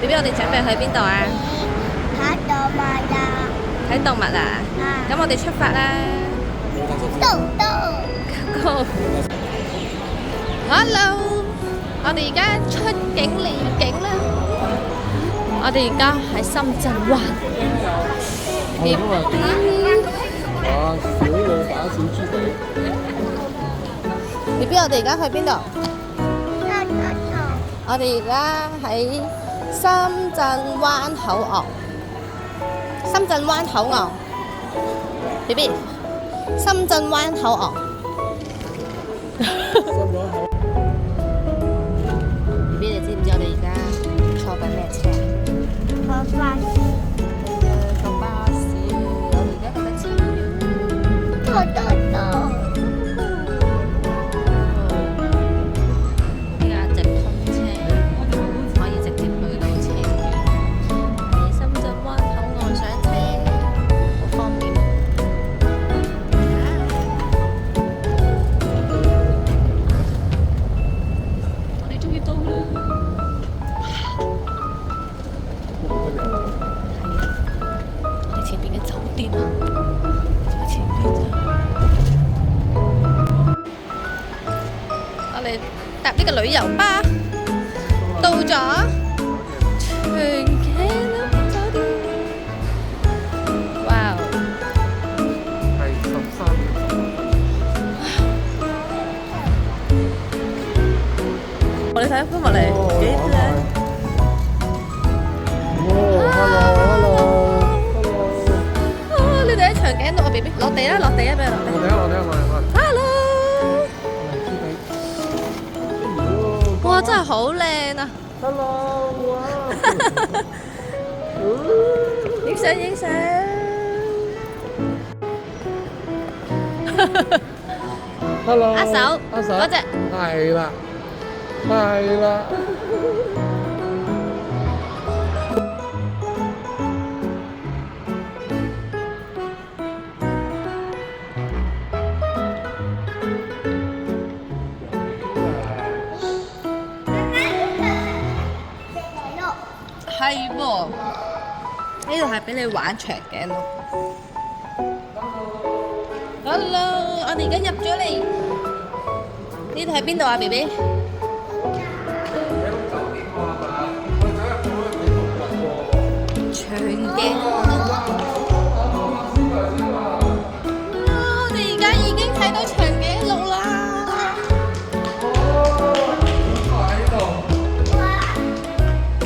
B B，我哋準備去邊度啊？睇動物啊！睇動物啊？咁我哋出發啦！Go Hello， 我哋而家出境離境啦！我哋而家喺深圳灣。B B， 哇！小老打小豬仔。B B， 我哋而家去邊度？我哋而家喺深圳灣口岸。深圳灣口岸 ，B B， 深圳灣口岸。B B， 你知唔知我哋而家坐緊咩車啊？坐巴士。坐巴士。我哋而家喺度坐。呢架直通車可以直接去到車園，喺深圳灣口岸上車，好方便。我哋終於到啦！我哋前邊嘅酒店啊，就喺前邊咋。我哋搭呢個旅遊巴到咗長頸鹿酒店。哇！係13年。我哋睇下歡樂嚟幾靚。你哋喺長頸鹿啊 ，B B， 落地啦，落地啊，俾佢落地。落地。Hello。哇！真係好靚啊！ Hello， 哇！影相影相。Hello， 握手，嗰隻。係啦。係喎，呢度係俾你玩長頸鹿。Hello， 我哋而家入咗嚟。呢度係邊度啊 ，B B？ 長頸鹿。我哋而家已經睇到長頸鹿啦。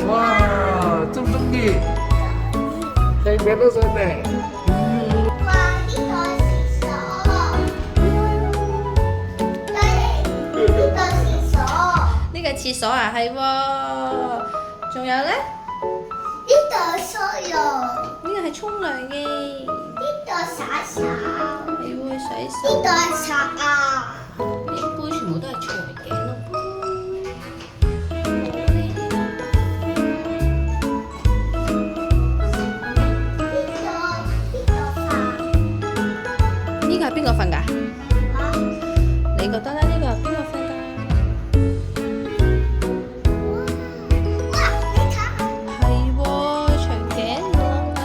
哇！中唔中意？聽唔聽到上嚟？呢個廁所啊，係喎。仲有咧？呢度梳油，呢個係沖涼嘅。呢度洗手，你會洗呢手。度係刷牙。啲杯全部都係長頸鹿杯。呢個係邊個瞓㗎？你覺得咧？呢個係邊個瞓㗎？係喎，長頸鹿啊！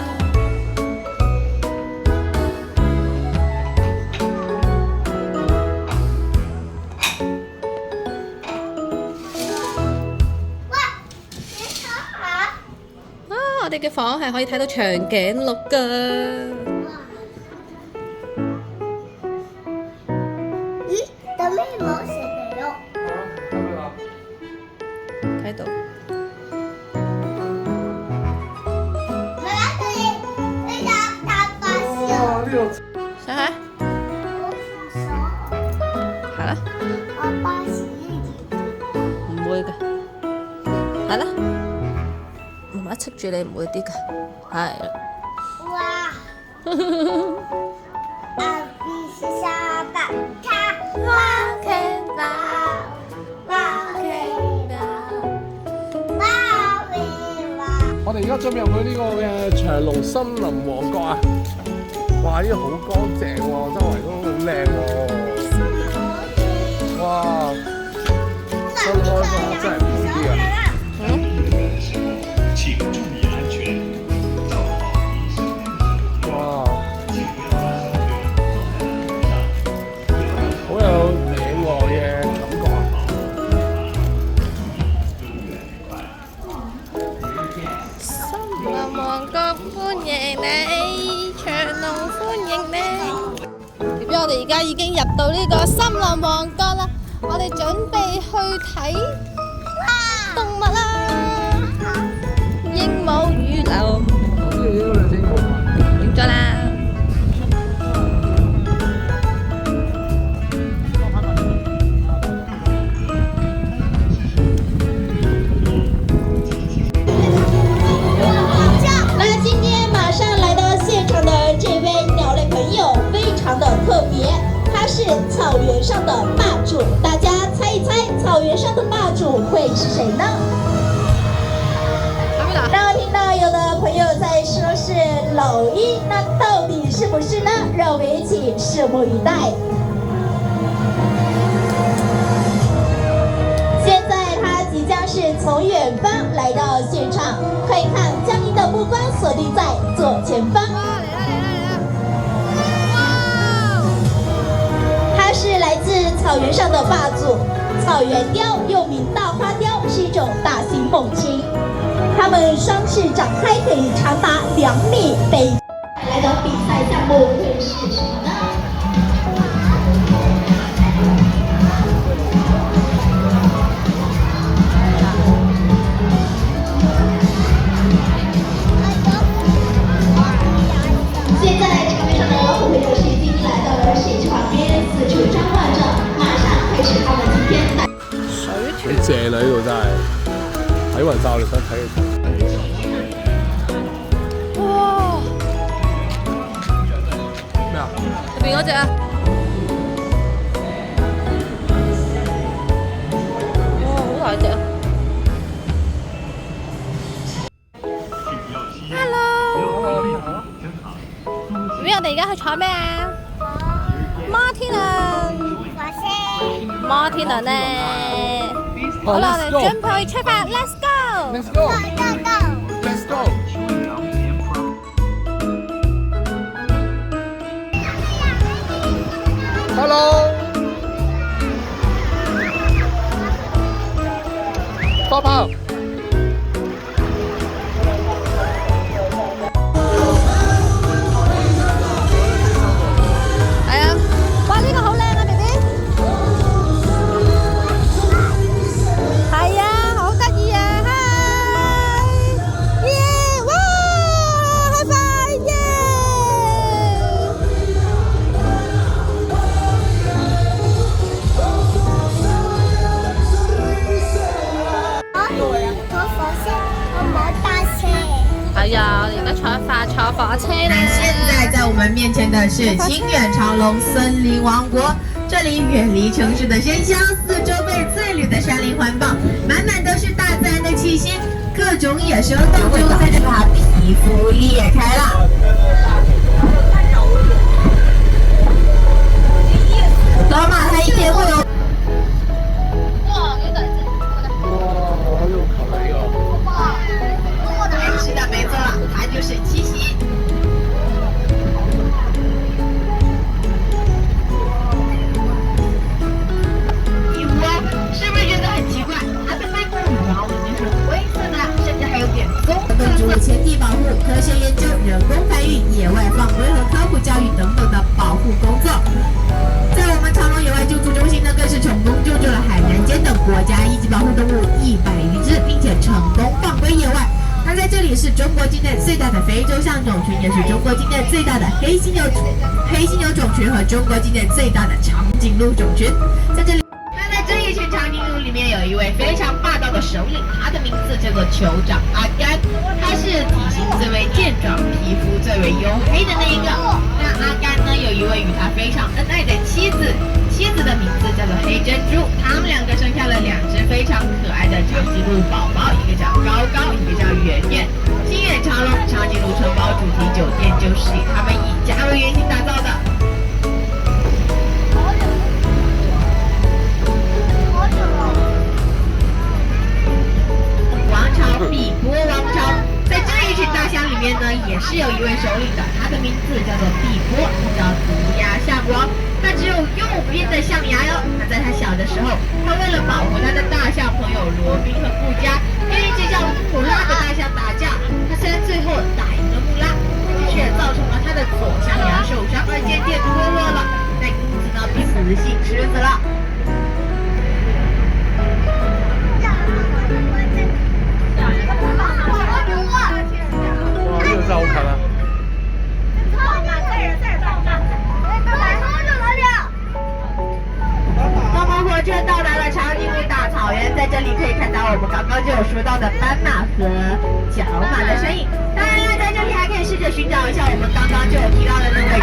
我哋嘅房係可以睇到長頸鹿㗎。咦？做咩冇食嚟咯？睇到。媽媽對你搭巴士。上下。係啦。我巴士唔會嘅。係啦。媽媽戚住你唔會啲㗎。係啦。哇！A B C 沙巴卡哇 K 吧哇 K 吧哇喂哇！我哋而家準備入去呢個嘅長隆森林王國啊！哇！呢度好乾淨喎，周圍都好靚喎。哇！新開發真係唔好啲啊！歡迎你，長隆歡迎你。B B，我哋而家已經入到呢個森林王國啦，我哋準備去睇動物啦。鸚鵡雨林，影咗啦。草原上的霸主，大家猜一猜，草原上的霸主会是谁呢？那我听到有的朋友在说是蝼蚁，那到底是不是呢？让我们一起拭目以待。现在他即将是从远方来到现场，快看，将您的目光锁定在左前方。是来自草原上的霸主，草原雕又名大花雕，是一种大型猛禽。它们双翅展开可以长达2米。北来的比赛项目会是什么呢？现在场面上的后会有是已经来到了水池旁边，四处张望着，马上开始他们今天的。你正啦呢度真係，睇雲罩你想睇就睇。哇！咩啊？入邊嗰隻啊！哇，好大隻啊 ！Hello。我哋而家去坐咩啊？摩天輪。摩天輪咧。好啦，我哋準備出發 ，Let's go！Let's go！Let's go！ Hello！ 泡泡。坐火车呢？现在在我们面前的是清远长隆森林王国，这里远离城市的喧嚣，四周被翠绿的山林环抱，满满都是大自然的气息，各种野生动物在这把皮肤裂开了。老马它一天会有。哇，幾大隻！哇，好有球嚟㗎！是的，没错了，它就是七喜。一窝，是不是觉得很奇怪？它的背部羽毛已经是灰色的了，甚至还有点棕特色。前地保护、科学研究、人工繁育、野外放归和科普教育等等的保护工作。在我们长隆野外救助中心呢，更是成功救助了海南间等国家一级保护动物100余只，并且成功放归野外。那在这里是中国境内最大的非洲象种群，也是中国境内最大的黑犀牛种群和中国境内最大的长颈鹿种群。在这里，那在这一群长颈鹿里面有一位非常霸道的首领，他的名字叫做酋长阿甘，他是体型最为健壮、皮肤最为黝黑的那一个。那阿甘呢，有一位与他非常恩爱的妻子。妻子的名字叫做黑珍珠，他们两个生下了2只非常可爱的长颈鹿宝宝，一个叫高高，一个叫圆圆。清远长隆长颈鹿城堡主题酒店就是以他们以家为原型打造的。王朝比波王朝，在这一群大象里面呢，也是有一位首领的，他的名字叫做比波，他叫毒牙象王。它只有右边的象牙哟。那在它小的时候，它为了保护它的大象朋友罗宾和布加，跟一只叫穆拉的大象打架。它虽然最后打赢了穆拉，就有说到的斑马和角马的身影。当然了，在这里还可以试着寻找一下我们刚刚就有提到的那位。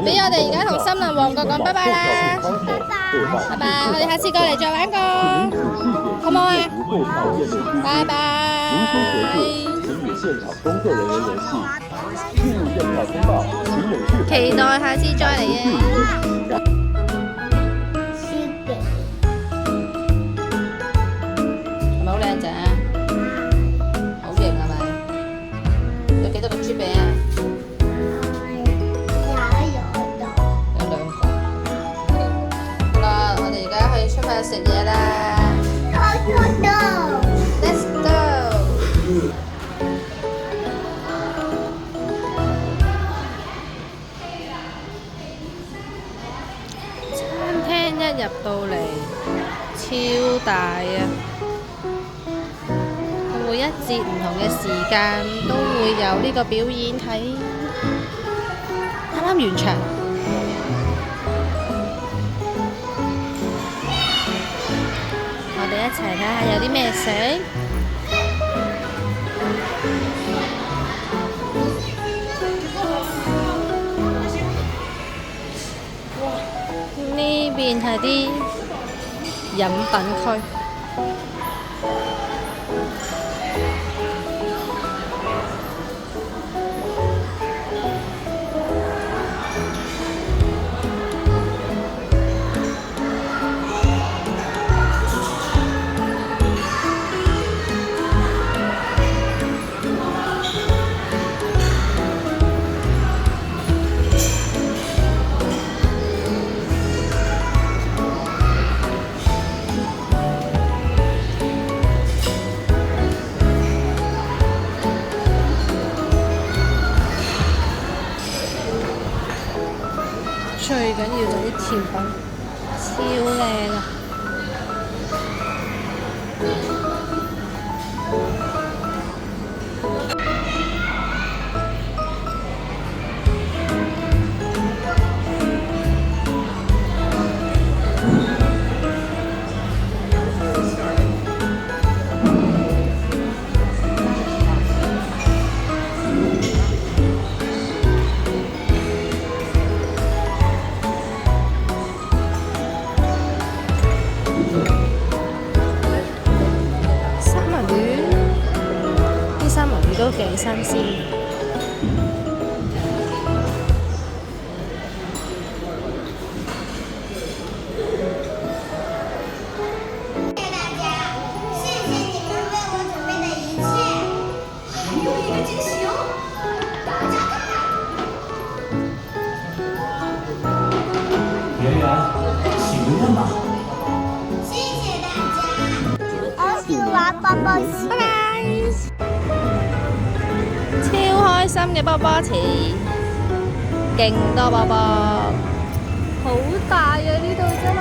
俾我哋而家同森林王國講拜拜啦，拜拜，我哋下次過嚟再玩過，好唔好啊？拜拜。期待下次再嚟嘅。係咪好靚仔啊？好型係咪？有幾多個豬餅啊？出發食嘢啦 ！Let's go！ 餐廳一入到嚟，超大啊！每一節唔同嘅時間都會有呢個表演睇，啱啱完場。我哋一齊睇下有啲咩食。呢邊係啲飲品區。最緊要就啲甜品超靚啊！都幾新鮮。圆圆，请问吧。谢谢大家。我喜歡波波池。拜拜。超開心嘅波波池，勁多波波，好大啊！呢度真係。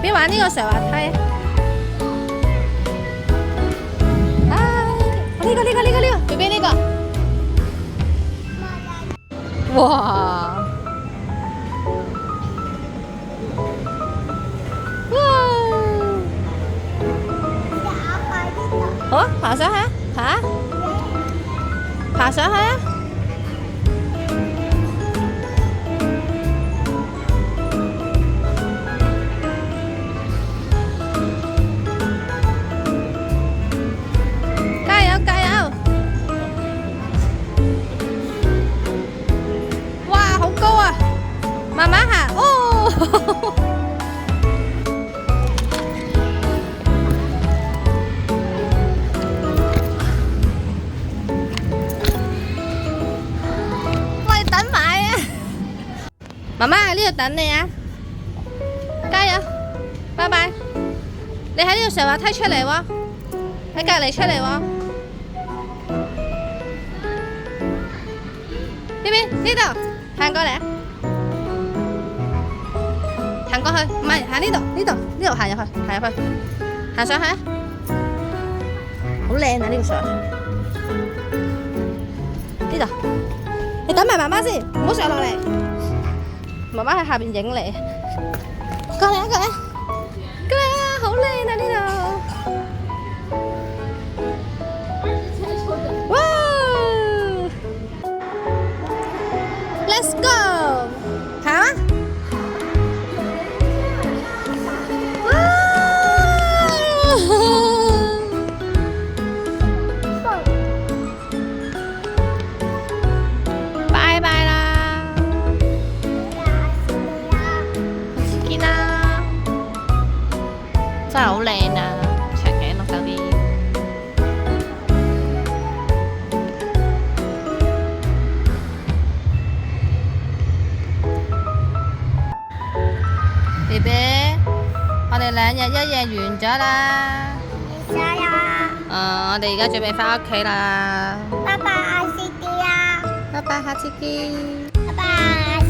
邊玩呢個上滑梯啊！呢個，邊邊呢個？哇！好啊，爬上去啊！爬上去啊！媽媽喺呢度等你啊！加油，拜拜！你喺呢度上滑梯出嚟喎，喺隔離出嚟喎。呢邊呢度行過嚟啊！行過去，唔係行呢度行入去，行上去啊！好靚啊！呢個上去呢度，你等埋媽媽先，唔好上落嚟。媽媽喺下邊影你，過嚟啊！好靚啊呢度！哇 ！Let's go， 行啊！哇！拜拜啦！見啦！真係好靚啊！長頸鹿嗰邊，B B， 我哋2日1夜完咗啦。加油！我哋而家準備返屋企啦。爸爸，下次見啊！拜拜，下次見。拜拜。